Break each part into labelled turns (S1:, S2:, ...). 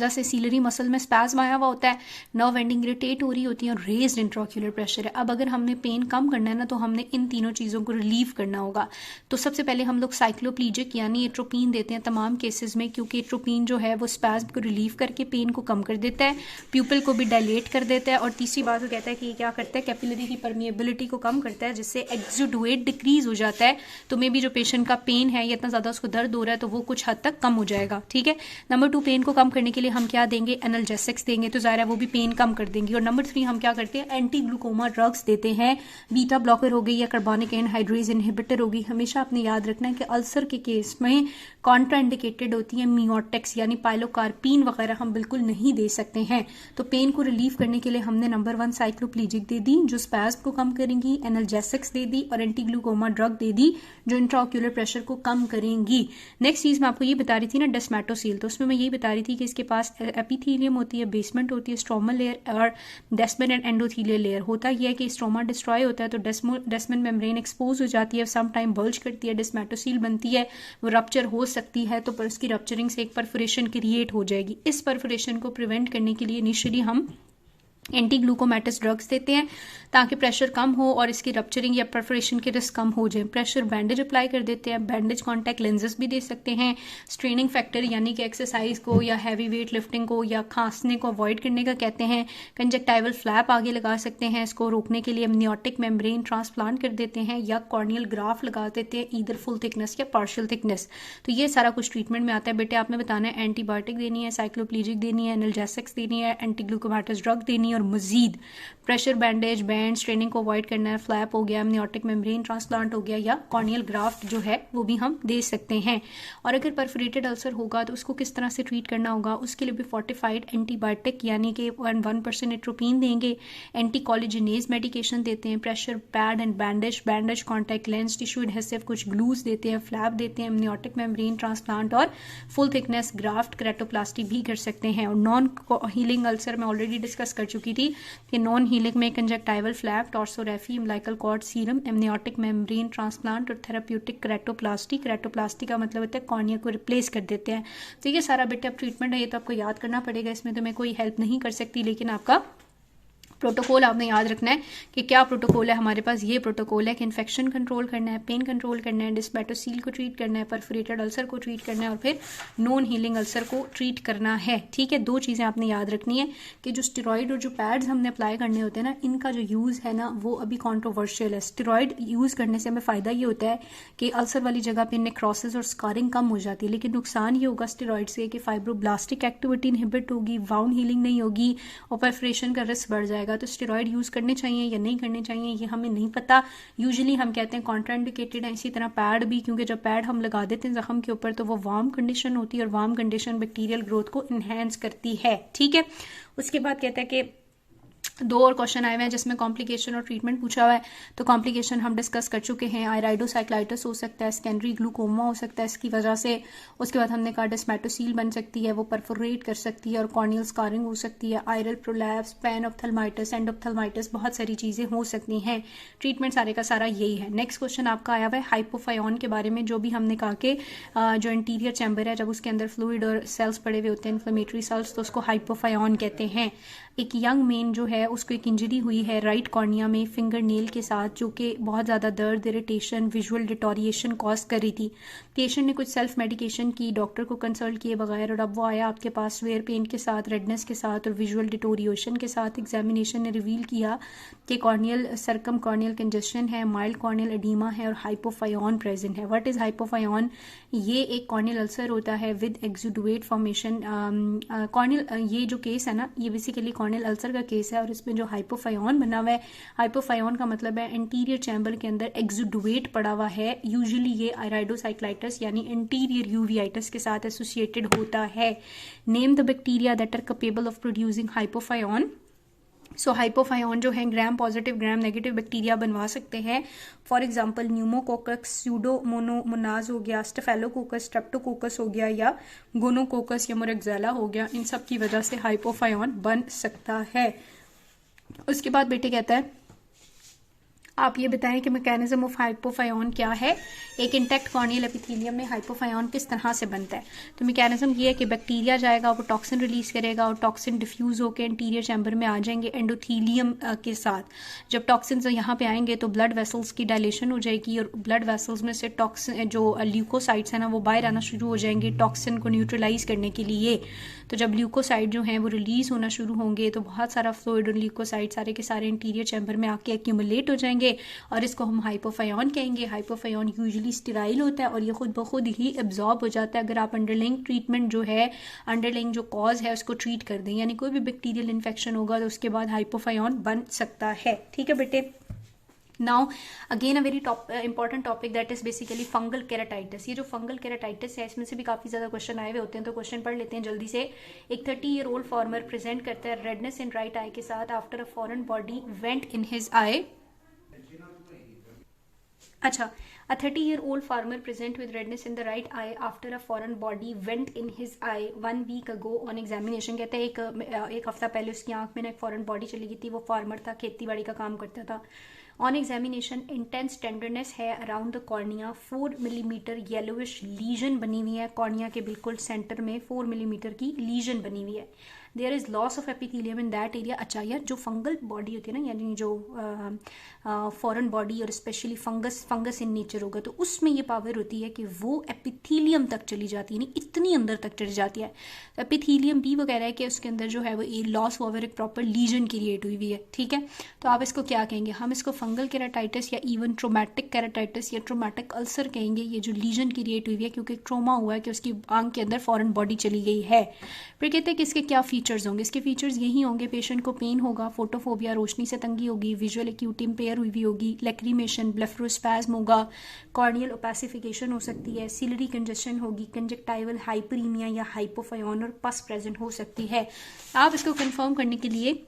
S1: जैसे ciliary muscle में spasm आया हुआ होता है, नर्व एंडिंग इरिटेट हो रही होती है और रेज्ड इंट्राऑक्यूलर प्रेशर है। अब अगर हमने पेन कम करना है ना, तो हमने इन तीनों चीज़ों को रिलीव करना होगा। तो सबसे पहले हम लोग साइक्लोप्लीजिक यानी एट्रोपिन देते हैं तमाम केसेस में, क्योंकि एट्रोपिन जो है वो स्पैज्म को रिलीव करके पेन को कम कर देता है, प्यूपिल को भी डायलेट कर देता है, और तीसरी बात वो कहता है कि क्या करता है, कैपिलरी की परमिएबिलिटी को कम करता है, जिससे एक्सुडेट डिक्रीज हो जाता है। तो मे बी जो पेशेंट का पेन है या इतना ज़्यादा उसको दर्द हो रहा है तो वो कुछ हद तक कम हो जाएगा। ठीक है। नंबर 2, पेन को कम करने के लिए हम क्या देंगे, एनाल्जेसिक्स देंगे, तो ज़ाहिर है वो भी पेन कम कर देंगी। और नंबर 3 हम क्या करते हैं, एंटी ग्लूकोमा ड्रग्स देते हैं, बीटा ब्लॉकर हो गई या कार्बोनिक एनहाइड्रेज इनहिबिटर होगी। हमेशा आपने याद रखना है कि अल्सर के केस में कॉन्ट्राइंडिकेटेड होती है मियोटेक्स यानी पाइलोकार्पिन वगैरह हम बिल्कुल नहीं दे सकते हैं। तो पेन को रिलीव करने के लिए हमने नंबर 1 साइक्लोप्लीजिक दे दी जो स्पैज्म को कम करेंगी, एनाल्जेसिक्स दे दी और एंटी ग्लूकोमा ड्रग दे दी जो इंट्राऑक्यूलर प्रेशर को कम करेंगी। नेक्स्ट चीज़ मैं आपको ये बता रही थी ना, डेस्मेटोसील, तो उसमें मैं ये बता रही थी कि इसके पास एपिथेलियम होती है, बेसमेंट होती है, स्ट्रोमा लेयर और डेस्मेन एंड एंडोथीलियल लेयर। होता यह है कि स्ट्रोमा डिस्ट्रॉय होता है तो डेस्मेन मेम्ब्रेन एक्सपोज हो जाती है, सम टाइम बल्ज करती है, डेस्मेटोसील बनती है, वो रप्चर हो सकती है, तो उसकी रप्चरिंग से एक परफोरेशन क्रिएट हो जाएगी। इस परफोरेशन को प्रिवेंट करने के लिए इनिशियली हम एंटी ग्लूकोमेटिस ड्रग्स देते हैं ताकि प्रेशर कम हो और इसकी रप्चरिंग या परफोरेशन के रिस्क कम हो जाए। प्रेशर बैंडेज अप्लाई कर देते हैं, बैंडेज कॉन्टैक्ट लेंसेज भी दे सकते हैं। स्ट्रेनिंग फैक्टर यानी कि एक्सरसाइज को या हैवी वेट लिफ्टिंग को या खांसने को अवॉइड करने का कहते हैं। कंजक्टाइवल फ्लैप आगे लगा सकते हैं, इसको रोकने के लिए amniotic मेम्ब्रेन ट्रांसप्लांट कर देते हैं या कॉर्नियल ग्राफ्ट लगा देते हैं, ईदर फुल थिकनेस या पार्शियल थिकनेस। तो ये सारा कुछ ट्रीटमेंट में आता है। बेटे आपने बताना है एंटीबायोटिक देनी है, साइक्लोप्लीजिक देनी है, एनाल्जेसिक्स देनी है, एंटी ग्लूकोमेटिस ड्रग देनी है और मजीद प्रेशर बैंडेज, बैंड, स्ट्रेनिंग को अवॉइड करना है, फ्लैप हो गया, amniotic मेम्ब्रेन ट्रांसप्लांट हो गया या कॉर्नियल ग्राफ्ट जो है वो भी हम दे सकते हैं। और अगर परफोरेटेड अल्सर होगा तो उसको किस तरह से ट्रीट करना होगा, उसके लिए भी फोर्टिफाइड एंटीबायोटिक यानी कि 1% एट्रोपिन देंगे, एंटी कॉलेजिनेज मेडिकेशन देते हैं, pressure pad and bandage contact lens, tissue adhesive, कुछ ग्लूज देते हैं, फ्लैप देते हैं, amniotic मेम्ब्रेन ट्रांसप्लांट और फुल थिकनेस ग्राफ्ट केराटोप्लास्टी भी कर सकते हैं। और नॉन हीलिंग अल्सर मैं ऑलरेडी डिस्कस कर चुकी थी कि नॉन हीलिंग में conjunctival flap, tarsorrhaphy, umbilical cord serum, amniotic membrane transplant और थेराप्यूटिक केराटोप्लास्टी। केराटोप्लास्टी का मतलब होता है कॉर्निया को रिप्लेस कर देते हैं। तो ये सारा बेटा ट्रीटमेंट है, ये तो आपको याद करना पड़ेगा, इसमें तो मैं कोई हेल्प नहीं कर सकती, लेकिन आपका प्रोटोकॉल आपने याद रखना है कि क्या प्रोटोकॉल है हमारे पास। ये प्रोटोकॉल है कि इन्फेक्शन कंट्रोल करना है, पेन कंट्रोल करना है, डिस्मेटोसील को ट्रीट करना है, परफोरेटेड अल्सर को ट्रीट करना है और फिर नॉन हीलिंग अल्सर को ट्रीट करना है। ठीक है, 2 चीज़ें आपने याद रखनी है कि जो स्टेरॉइड और जो पैड्स हमने अप्लाई करने होते हैं ना, इनका जो यूज़ है ना वो अभी कॉन्ट्रोवर्शियल है। स्टेरॉइड यूज़ करने से हमें फ़ायदा ये होता है कि अल्सर वाली जगह पर नेक्रोसिस और स्कारिंग कम हो जाती है, लेकिन नुकसान ये होगा स्टेरॉइड से कि फाइब्रोब्लास्टिक एक्टिविटी इनहिबिट होगी, वाउंड हीलिंग नहीं होगी और परफोरेशन का रिस्क बढ़ जाएगा। तो स्टेरॉइड यूज़ करने चाहिए या नहीं करने चाहिए ये हमें नहीं पता। यूजुअली हम कहते हैं कॉन्ट्राइंडिकेटेड है। इसी तरह पैड भी, क्योंकि जब पैड हम लगा देते हैं जख्म के ऊपर तो वो वार्म कंडीशन होती है और वार्म कंडीशन बैक्टीरियल ग्रोथ को इन्हेंस करती है। ठीक है, उसके बाद कहता है कि 2 और क्वेश्चन आए हुए हैं जिसमें कॉम्प्लिकेशन और ट्रीटमेंट पूछा हुआ है। तो कॉम्प्लिकेशन हम डिस्कस कर चुके हैं, आयराइडोसाइक्लाइटिस हो सकता है, सेकेंडरी ग्लूकोमा हो सकता है इसकी वजह से। उसके बाद हमने कहा डेस्मेटोसील बन सकती है, वो परफोरेट कर सकती है और कॉर्नियल स्कारिंग हो सकती है, आयरल प्रोलैप्स, पैनऑप्थेल्माइटिस, एंडोप्थेल्माइटिस, बहुत सारी चीज़ें हो सकती हैं। ट्रीटमेंट सारे का सारा यही है। नेक्स्ट क्वेश्चन आपका आया हुआ है हाइपोफायन के बारे में, जो भी हमने कहा कि जो इंटीरियर चैम्बर है जब उसके अंदर फ्लूइड और सेल्स पड़े हुए होते हैं, इन्फ्लेमेटरी सेल्स, तो उसको हाइपोफायन कहते हैं। एक यंग मेन जो है उसको एक इंजरी हुई है राइट कॉर्निया में फिंगर नेल के साथ, जो कि बहुत ज़्यादा दर्द, इरिटेशन, विजुअल डिटोरिएशन कॉज कर रही थी। पेशेंट ने कुछ सेल्फ मेडिकेशन की, डॉक्टर को कंसल्ट किए बगैर, और अब वो आया आपके पास स्वेयर पेन के साथ, रेडनेस के साथ और विजुअल डिटोरिएशन के साथ। एग्जामिनेशन ने रिवील किया कि कॉर्नियल सर्कम कॉर्नियल कंजेशन है, माइल्ड कॉर्नियल एडीमा है और हाइपोफायन प्रेजेंट है। What is hypopyon? ये एक कॉर्नियल अल्सर होता है विद एक्सुडेट फॉर्मेशन। कॉर्नियल ये जो केस है ना, ये बेसिकली कॉर्नियल अल्सर का केस है और इसमें जो हाइपोफायन बना हुआ है, हाइपोफायन का मतलब है इंटीरियर चैम्बर के अंदर एक्सुडेट पड़ा हुआ है। यूजुअली ये आयराइडोसाइक्लाइटिस यानी इंटीरियर यूवियाइटिस के साथ एसोसिएटेड होता है। Name the bacteria that are capable of producing hypopyon. So hypopyon जो है gram positive gram negative bacteria बनवा सकते हैं। फॉर एग्जांपल न्यूमोकोकस, स्यूडोमोनाज हो गया, स्टेफेलोकोकस, स्ट्रेप्टोकोकस हो गया या गोनोकोकस या मोरेक्सेला हो गया, इन सब की वजह से हाइपोफायन बन सकता है। उसके बाद बेटे कहता है आप ये बताएं कि मैकेनिज्म ऑफ हाइपोफायन क्या है, एक इंटैक्ट कॉर्नियल एपिथेलियम में हाइपोफायन किस तरह से बनता है। तो मैकेनिज्म ये है कि बैक्टीरिया जाएगा, वो टॉक्सिन रिलीज करेगा और टॉक्सिन डिफ्यूज होकर एंटीरियर चैम्बर में आ जाएंगे एंडोथीलियम के साथ। जब टॉक्सिन यहाँ पे आएंगे तो ब्लड वेसल्स की डायलेशन हो जाएगी और ब्लड वेसल्स में से टॉक्सिन जो ल्यूकोसाइड्स हैं ना वो बाहर आना शुरू हो जाएंगे टॉक्सिन को न्यूट्रलाइज करने के लिए। तो जब ल्यूकोसाइड जो हैं वो रिलीज होना शुरू होंगे तो बहुत सारा फ्लूइड और ल्यूकोसाइड सारे के सारे इंटीरियर चैम्बर में आके एक्यूमुलेट हो जाएंगे और इसको हम हाइपोफायन कहेंगे। हाइपोफायन यूजुअली स्टेराइल होता है और ये खुद ब खुद ही एब्जॉर्ब हो जाता है अगर आप अंडरलाइंग ट्रीटमेंट जो है, अंडरलाइंग जो कॉज है उसको ट्रीट कर दें। यानी कोई भी बैक्टीरियल इन्फेक्शन होगा तो उसके बाद हाइपोफायन बन सकता है। ठीक है बेटे। Now again a very important topic that is basically fungal keratitis. ये जो फंगल केराटाइटिस है इसमें से भी काफी ज्यादा क्वेश्चन आए हुए होते हैं, तो क्वेश्चन पढ़ लेते हैं जल्दी से। एक 30-year-old फार्मर प्रेजेंट करता है रेडनेस इन राइट आई के साथ after a foreign body went in his eye. अच्छा, a 30-year-old farmer present with redness in the right eye after a foreign body went in his eye 1 week ago on examination। कहते हैं एक हफ्ता पहले उसकी आंख में ना एक फॉरेन बॉडी चली गई थी। वो फार्मर था, खेती बाड़ी का काम करता था। ऑन एग्जामिनेशन इंटेंस टेंडरनेस है around the cornea, 4 millimetre yellowish lesion बनी हुई है कॉर्निया के बिल्कुल सेंटर में 4 मिलीमीटर की लीजन बनी हुई है। There is loss of epithelium in that area. अच्छा यार, जो फंगल बॉडी होती है ना, यानी जो फॉरेन बॉडी और स्पेशली फंगस इन नेचर होगा तो उसमें ये पावर होती है कि वो एपिथेलियम तक चली जाती है, यानी इतनी अंदर तक चली जाती है। एपिथेलियम भी वो कह रहा है कि उसके अंदर जो है वो लॉस ओवर एक प्रॉपर लीजन क्रिएट हुई हुई है। ठीक है, तो आप इसको क्या कहेंगे? हम इसको फंगल केराटाइटिस या इवन ट्रोमैटिक केराटाइटिस या ट्रोमैटिक अल्सर कहेंगे। ये जो लीजन क्रिएट हुई है क्योंकि ट्रोमा हुआ है कि उसकी आंख के अंदर फॉरेन बॉडी चली गई है। फिर कहते हैं कि इसके क्या फीचर्स होंगे? इसके फीचर्स यही होंगे, पेशेंट को पेन होगा, फोटोफोबिया रोशनी से तंगी होगी, विजुअल एक्यूटी इंपेयर हुई होगी, लैक्रीमेशन, ब्लेफरोस्पैज्म होगा, कॉर्नियल ओपेसिफिकेशन हो सकती है, सिलरी कंजेशन होगी, कंजक्टाइवल हाइपरीमिया या हाइपोफायन और पस प्रेजेंट हो सकती है। आप इसको कंफर्म करने के लिए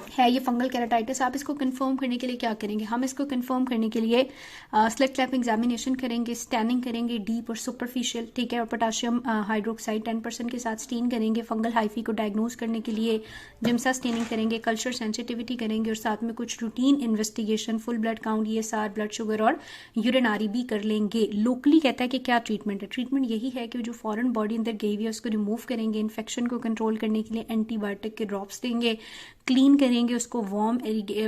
S1: है ये फंगल केराटाइटिस, आप इसको कंफर्म करने के लिए क्या करेंगे? हम इसको कंफर्म करने के लिए स्लिट क्लैप एग्जामिनेशन करेंगे, स्टैनिंग करेंगे डीप और सुपरफिशियल, ठीक है, और पोटाशियम हाइड्रोक्साइड 10% के साथ स्टेन करेंगे फंगल हाइफी को डायग्नोज करने के लिए, जिम्सा स्टेनिंग करेंगे, कल्चर सेंसिटिविटी करेंगे और साथ में कुछ routine investigation, full blood count, ESR, blood sugar और यूरिनारी भी कर लेंगे। लोकली कहता है कि क्या ट्रीटमेंट है? ट्रीटमेंट यही है कि जो फॉरेन बॉडी अंदर गई हुई है उसको रिमूव करेंगे, इन्फेक्शन को कंट्रोल करने के लिए एंटीबायोटिक के ड्रॉप्स देंगे, क्लीन करेंगे उसको, वार्म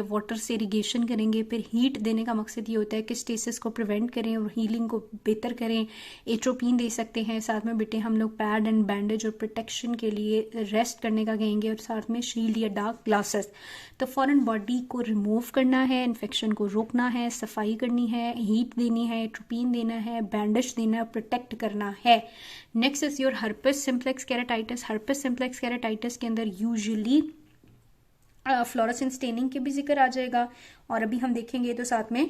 S1: वाटर से इरिगेशन करेंगे। फिर हीट देने का मकसद ये होता है कि स्टेसिस को प्रिवेंट करें और हीलिंग को बेहतर करें। एट्रोपिन दे सकते हैं। साथ में बेटे हम लोग पैड एंड बैंडेज और प्रोटेक्शन के लिए रेस्ट करने का कहेंगे और साथ में शील्ड या डार्क ग्लासेस। तो फॉरेन बॉडी को रिमूव करना है, इन्फेक्शन को रोकना है, सफाई करनी है, हीट देनी है, एट्रोपिन देना है, बैंडेज देना है, प्रोटेक्ट करना है। Next is your herpes simplex keratitis. Herpes simplex keratitis के अंदर यूजुअली फ्लोरोसेंट स्टेनिंग के भी जिक्र आ जाएगा और अभी हम देखेंगे तो साथ में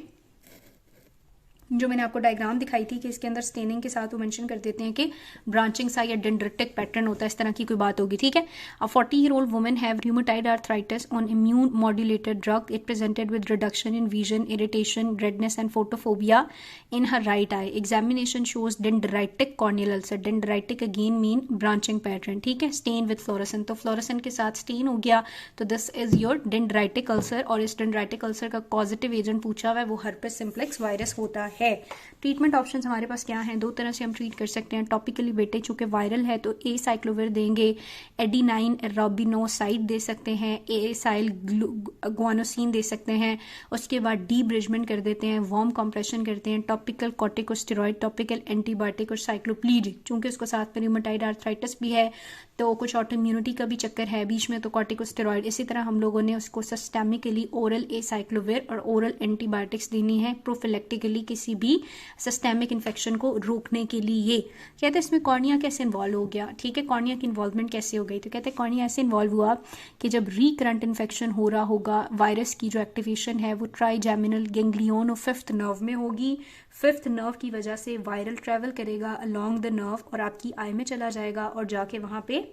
S1: जो मैंने आपको डायग्राम दिखाई थी कि इसके अंदर स्टेनिंग के साथ वो मेंशन कर देते हैं कि ब्रांचिंग सा या डेंड्रिटिक पैटर्न होता है, इस तरह की कोई बात होगी। ठीक है। अ 40-year-old woman have rheumatoid arthritis on immune modulated drug. It presented with reduction in vision, irritation, redness and photophobia in her right I. Examination shows dendritic corneal ulcer. Dendritic again mean branching pattern. ठीक है। Stand with fluorescent, तो fluorescent के साथ stand हो गया तो this is your dendritic ulcer. और इस डेंड्राइटिक अल्सर का पॉजिटिव एजेंट पूछा हुआ है, वो हर्पेस सिम्प्लेक्स वायरस होता है। ट्रीटमेंट ऑप्शंस हमारे पास क्या हैं? दो तरह से हम ट्रीट कर सकते हैं। टॉपिकली बेटे चूंकि वायरल है तो एसाइक्लोविर देंगे, एडिनाइन रोबिनोसाइड दे सकते हैं, एसाइल ग्वानोसिन दे सकते हैं। उसके बाद डीब्रिजमेंट कर देते हैं, वार्म कंप्रेशन करते हैं, टॉपिकल कॉर्टिकोस्टेरॉइड, टॉपिकल एंटीबायोटिक और साइक्लोप्लीजिक। चूंकि उसको साथ में रूमेटॉइड आर्थराइटिस भी है तो कुछ ऑटोइम्यूनिटी का भी चक्कर है बीच में, तो कॉर्टिकोस्टेरॉइड। इसी तरह हम लोगों ने उसको सिस्टेमिकली ओरल एसाइक्लोविर और ओरल एंटीबायोटिक्स देनी है प्रोफिलेक्टिकली किसी भी सिस्टेमिक इन्फेक्शन को रोकने के लिए। कहते हैं इसमें कॉर्निया कैसे इन्वॉल्व हो गया? ठीक है, कॉर्निया की इन्वॉल्वमेंट कैसे हो गई? तो कहते हैं कॉर्निया ऐसे इन्वॉल्व हुआ कि जब रिकरेंट इन्फेक्शन हो रहा होगा, वायरस की जो एक्टिवेशन है वो ट्राइजेमिनल गैंग्लियन और 5th नर्व में होगी। 5th नर्व की वजह से वायरल ट्रेवल करेगा अलोंग द नर्व और आपकी आई में चला जाएगा और जाके वहां पे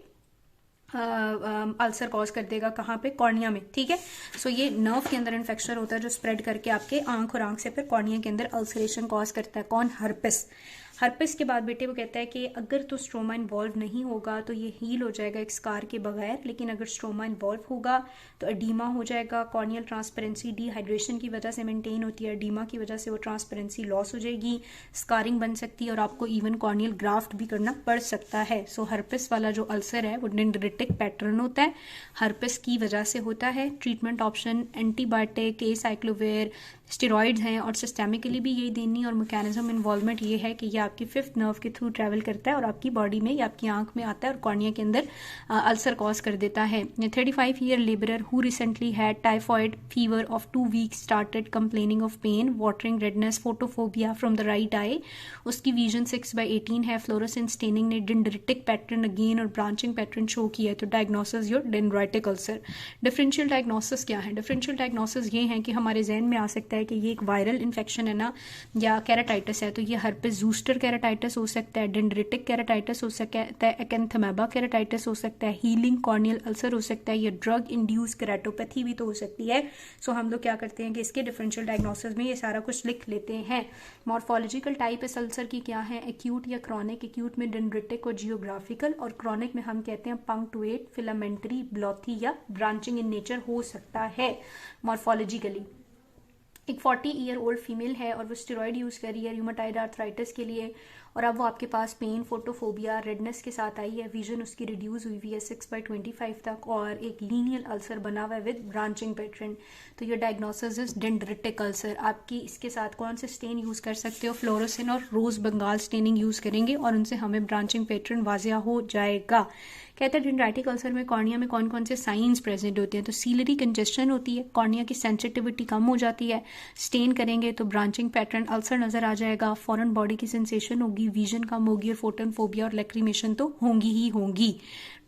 S1: अल्सर कॉज कर देगा। कहाँ पे? कॉर्निया में। ठीक है। सो ये नर्व के अंदर इन्फेक्शन होता है जो स्प्रेड करके आपके आंख और आंख से फिर कॉर्निया के अंदर अल्सरेशन कॉज करता है। कौन? हर्पेस। हर्पिस के बाद बेटे वो कहता है कि अगर तो स्ट्रोमा इन्वॉल्व नहीं होगा तो ये हील हो जाएगा एक स्कार के बगैर, लेकिन अगर स्ट्रोमा इन्वॉल्व होगा तो एडीमा हो जाएगा। कॉर्नियल ट्रांसपेरेंसी डिहाइड्रेशन की वजह से मेंटेन होती है, एडीमा की वजह से वो ट्रांसपेरेंसी लॉस हो जाएगी, स्कारिंग बन सकती है और आपको इवन कॉर्नियल ग्राफ्ट भी करना पड़ सकता है। सो हर्पिस वाला जो अल्सर है वो डेंड्रिटिक पैटर्न होता है, हर्पिस की वजह से होता है। Treatment option antibiotic, acyclovir, steroids हैं और सिस्टेमिकली भी यही देनी। और मैकेनिज्म इन्वॉल्वमेंट ये है कि ये आपकी फिफ्थ नर्व के थ्रू ट्रैवल करता है और आपकी बॉडी में या आपकी आंख में आता है और कॉर्निया के अंदर अल्सर कॉज कर देता है। 35 year labourer who recently had typhoid fever of 2 weeks started complaining of pain, watering, redness, photophobia from the right eye, उसकी विजन 6/18 है, फ्लोरोसेंट स्टेनिंग ने डेंड्रिटिक पैटर्न अगेन और ब्रांचिंग पैटर्न शो किया है। तो diagnosis your dendritic ulcer. Differential diagnosis क्या है? Differential diagnosis ये है कि हमारे जहन में आ सकता है कि ये एक वायरल इन्फेक्शन है ना, या कैराटाइटिस है, तो ये हर्पिस ज़ूस्टर कैराटाइटिस हो सकता है, डेंड्रिटिक कैराटाइटिस हो सकता है, एकेंथेमेबा कैराटाइटिस हो सकता है, हीलिंग कॉर्नियल अल्सर हो सकता है, या ड्रग इंड्यूस कैराटोपैथी भी तो हो सकती है। सो हम लोग क्या करते हैं कि इसके डिफरेंशियल डायग्नोसिस में ये सारा कुछ लिख लेते हैं। मॉर्फोलॉजिकल टाइप इस अल्सर की क्या है? एक्यूट या क्रॉनिक। एक्यूट में डेंड्रिटिक और जियोग्राफिकल, और क्रॉनिक में हम कहते हैं पंक्टुएट, फिलामेंट्री, ब्लॉथी या ब्रांचिंग इन नेचर हो सकता है मॉर्फोलॉजिकली। एक 40 ईयर ओल्ड फीमेल है और वो स्टेरॉइड यूज़ कर रही है रूमेटॉइड आर्थराइटिस के लिए, और अब वो आपके पास पेन, फोटोफोबिया, रेडनेस के साथ आई है, विजन उसकी रिड्यूस हुई है 6/25 तक, और एक लीनियल अल्सर बना हुआ है विद ब्रांचिंग पैटर्न। तो ये डायग्नोसिस इज डेंड्रिटिक अल्सर। आपकी इसके साथ कौन से स्टेन यूज़ कर सकते हो? फ्लोरोसिन और रोज बंगाल स्टेनिंग यूज़ करेंगे और उनसे हमें ब्रांचिंग पैटर्न वाजिया हो जाएगा। कहते हैं डेंड्राइटिक अल्सर में कॉर्निया में कौन कौन से साइंस प्रेजेंट होते हैं? तो सीलरी कंजेस्शन होती है, कॉर्निया की सेंसिटिविटी कम हो जाती है, स्टेन करेंगे तो ब्रांचिंग पैटर्न अल्सर नजर आ जाएगा, फॉरेन बॉडी की सेंसेशन होगी, विजन कम होगी और फोटन फोबिया और लैक्रिमेशन तो होंगी ही होंगी।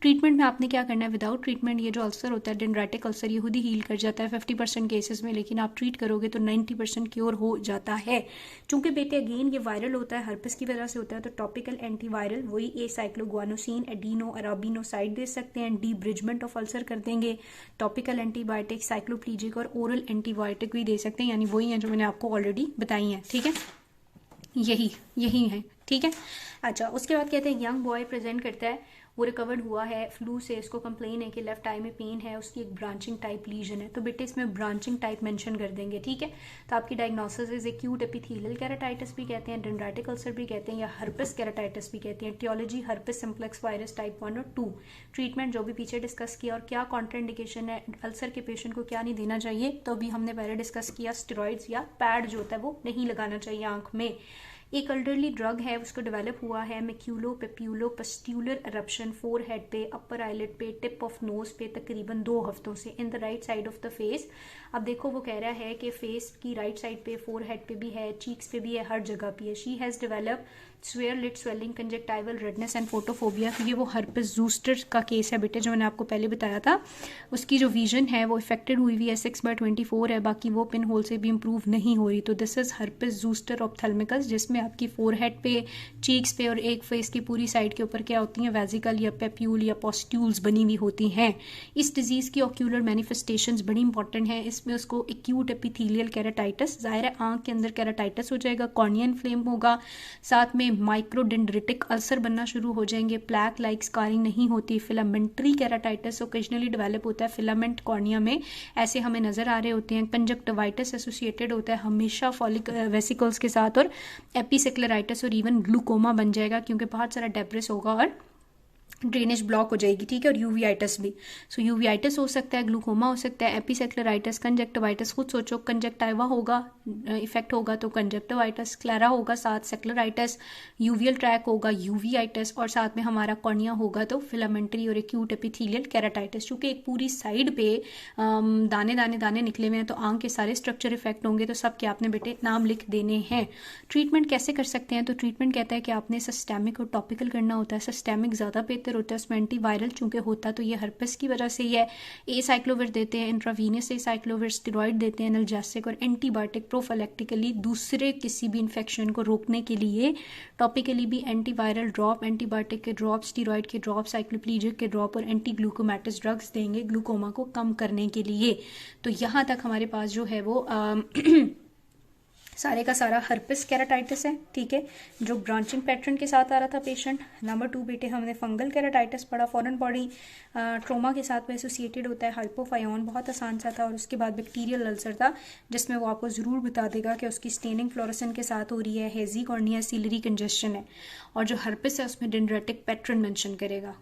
S1: ट्रीटमेंट में आपने क्या करना है? विदाउट ट्रीटमेंट ये जो अल्सर होता है डेंड्राइटिक अल्सर, ये खुद ही हील कर जाता है 50% केसेस में, लेकिन आप ट्रीट करोगे तो 90% क्योर हो जाता है। चूंकि बेटे अगेन ये वायरल होता है, हर्पिस की वजह से होता है, तो टॉपिकल एंटीवायरल वही एसाइक्लोगुआनोसिन, एडिनो अराबिनोसाइड दे सकते हैं, डीब्रिजमेंट ऑफ अल्सर कर देंगे। टॉपिकल एंटीबायोटिक, साइक्लोप्लीजिक और ओरल एंटीबायोटिक भी दे सकते हैं, यानी वही है जो मैंने आपको ऑलरेडी बताई है। ठीक है, यही है। ठीक है, अच्छा उसके बाद कहते हैं यंग बॉय प्रेजेंट करता है, वो रिकवर्ड हुआ है फ्लू से, इसको कंप्लेन है कि लेफ्ट आई में पेन है, उसकी एक ब्रांचिंग टाइप लीजन है, तो बेटे इसमें ब्रांचिंग टाइप मेंशन कर देंगे। ठीक है, तो आपकी diagnosis is acute epithelial keratitis भी कहते हैं, डेंड्राइटिक अल्सर भी कहते हैं, या हर्पिस कैराटाइटिस भी कहते हैं। टियोलॉजी हर्पिस सिम्प्लेक्स वायरस टाइप 1 और 2। ट्रीटमेंट जो भी पीछे डिस्कस किया, और क्या कॉन्ट्राइंडिकेशन है, अल्सर के पेशेंट को क्या नहीं देना चाहिए, तो अभी हमने पहले डिस्कस किया, स्टेरॉइड्स या पैड जो होता है वो नहीं लगाना चाहिए आंख में। एक अल्डरली ड्रग है, उसको डेवलप हुआ है मैक्यूलो पेप्यूलो पस्ट्यूलर एरप्शन फोरहेड पे, अपर आईलिड पे, टिप ऑफ नोज पे तकरीबन 2 हफ्तों से, in the right side of the face. अब देखो वो कह रहा है कि फेस की राइट साइड पे, फोरहेड पे भी है, चीक्स पे भी है, हर जगह पे है। She has develop severe lid swelling, conjunctival redness and photophobia. तो ये वो हर्पिस ज़ूस्टर का केस है बेटे जो मैंने आपको पहले बताया था। उसकी जो विजन है वो इफेक्टेड हुई है 6/24 है, बाकी वो पिन होल से भी इंप्रूव नहीं हो रही। तो दिस इज हर्पिस ज़ूस्टर ऑप्थेल्मिकस, जिसमें आपकी फोरहेड पे, चीक्स पे और एक फेस की पूरी साइड के ऊपर क्या होती हैं, वेजिकल या पेप्यूल या पॉस्ट्यूल्स बनी हुई होती हैं। इस डिजीज की ऑक्यूलर मैनिफेस्टेशंस बड़ी इंपॉर्टेंट है। इसमें उसको एक्यूट एपिथेलियल कैराटाइटिस, जाहिर है आंख के अंदर कैराटाइटिस हो जाएगा, कॉर्निया इन्फ्लेम होगा, साथ में माइक्रोडेंड्रिटिक अल्सर बनना शुरू हो जाएंगे, प्लैक लाइक स्कारिंग नहीं होती, फिलामेंट्री कैराटाइटिस ओकेजनली डेवलप होता है, फिलामेंट कॉर्निया में ऐसे हमें नजर आ रहे होते हैं, कंजक्टिवाइटिस एसोसिएटेड होता है हमेशा फॉलिक वेसिकल्स के साथ, और एपिसेक्लेराइटिस और इवन ग्लूकोमा बन जाएगा क्योंकि बहुत सारा डेब्रिस होगा और ड्रेनेज ब्लॉक हो जाएगी। ठीक है, और यूवीआइटिस भी, सो यूवीआइटिस हो सकता है, ग्लूकोमा हो सकता है, एपिसेक्लेराइटिस, कंजक्टिवाइटिस, खुद सोचो कंजक्टिवा होगा, इफेक्ट होगा तो कंजक्टिवाइटिस, क्लैरा होगा, साथ सेक्लेराइटिस, यूवियल ट्रैक होगा, यूवीआइटिस, और साथ में हमारा कॉर्निया होगा तो फिलामेंट्री और एक्यूट एपिथेलियल कैराटाइटिस। क्योंकि एक पूरी साइड पे दाने दाने दाने निकले हुए हैं तो आंख के सारे स्ट्रक्चर इफेक्ट होंगे, तो सब के आपने बेटे नाम लिख देने हैं। ट्रीटमेंट कैसे कर सकते हैं? तो ट्रीटमेंट कहता है कि आपने सिस्टेमिक और टॉपिकल करना होता है। सिस्टेमिक ज़्यादा बेहतर होता है, उसमें एंटीवायरल चूंकि होता तो ये हर्पिस की वजह से ही है। एसाइक्लोविर देते हैं, इंट्रावीनस एसाइक्लोविर, स्टेरॉइड देते हैं, एनाल्जेसिक, और एंटीबायोटिक प्रोफिलैक्टिकली दूसरे किसी भी इन्फेक्शन को रोकने के लिए। टॉपिकली भी एंटीवायरल ड्रॉप, एंटीबायोटिक के ड्रॉप, स्टेरॉइड के ड्रॉप, साइक्लोप्लीजिक के ड्रॉप और एंटी ग्लूकोमेटिस ड्रग्स देंगे ग्लूकोमा को कम करने के लिए। तो यहाँ तक हमारे पास जो है वो सारे का सारा हर्पिस केराटाइटिस है, ठीक है, जो ब्रांचिंग पैटर्न के साथ आ रहा था पेशेंट। नंबर 2 बेटे हमने फंगल केराटाइटिस पढ़ा, फॉरेन बॉडी ट्रोमा के साथ वो एसोसिएटेड होता है, हाइपोफायोन बहुत आसान सा था। और उसके बाद बैक्टीरियल अल्सर था, जिसमें वो आपको ज़रूर बता देगा कि उसकी स्टेनिंग फ्लोरेसेंट के साथ हो रही है, हेजी कॉर्निया, सीलरी कंजेशन है, और जो हर्पिस है उसमें डेंड्रेटिक पैटर्न मेंशन करेगा।